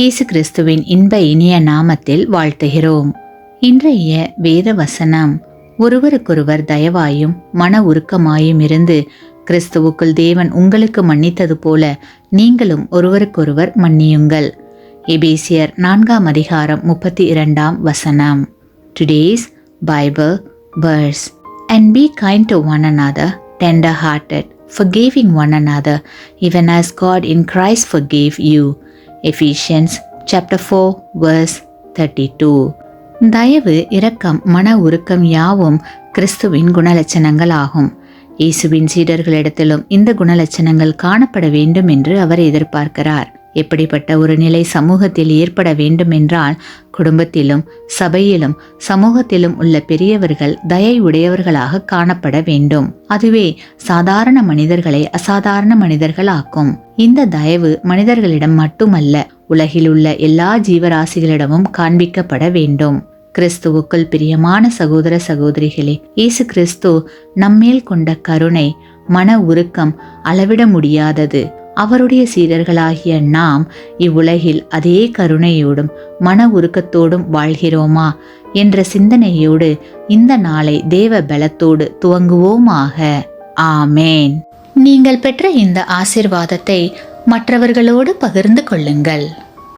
இயேசு கிறிஸ்துவின் இன்ப இனிய நாமத்தில் வாழ்த்துகிறோம். இன்றைய வேத வசனம், ஒருவருக்கொருவர் தயவாயும் மன உருக்கமாயும் இருந்து கிறிஸ்துவுக்குள் தேவன் உங்களுக்கு மன்னித்தது போல நீங்களும் ஒருவருக்கொருவர் மன்னியுங்கள். எபேசியர் 4:32. Today's Bible verse. And be kind to one another, tender-hearted, forgiving one another, even as God in Christ forgave you. Ephesians chapter 4 verse 32. தயவு, இரக்கம், மன உருக்கம் யாவும் கிறிஸ்துவின் குணலட்சணங்கள் ஆகும். இயேசுவின் சீடர்களிடத்திலும் இந்த குணலட்சணங்கள் காணப்பட வேண்டும் என்று அவர் எதிர்பார்க்கிறார். எப்படிப்பட்ட ஒரு நிலை சமூகத்தில் ஏற்பட வேண்டும் என்றால், குடும்பத்திலும் சபையிலும் சமூகத்திலும் உள்ள பெரியவர்கள் தயை உடையவர்களாக காணப்பட வேண்டும். அதுவே சாதாரண மனிதர்களை அசாதாரண மனிதர்கள் ஆக்கும். இந்த தயவு மனிதர்களிடம் மட்டுமல்ல, உலகில் உள்ள எல்லா ஜீவராசிகளிடமும் காண்பிக்கப்பட வேண்டும். கிறிஸ்துவுக்குள் பிரியமான சகோதர சகோதரிகளே, இயேசு கிறிஸ்து நம்மேல் கொண்ட கருணை, மன உருக்கம் அளவிட முடியாதது. அவருடைய சீடர்களாகிய நாம் இவ்வுலகில் அதே கருணையோடும் மன உருக்கத்தோடும் வாழ்கிறோமா என்ற சிந்தனையோடு இந்த நாளை தேவ பலத்தோடு துவங்குவோமாக. ஆமேன். நீங்கள் பெற்ற இந்த ஆசீர்வாதத்தை மற்றவர்களோடு பகிர்ந்து கொள்ளுங்கள்.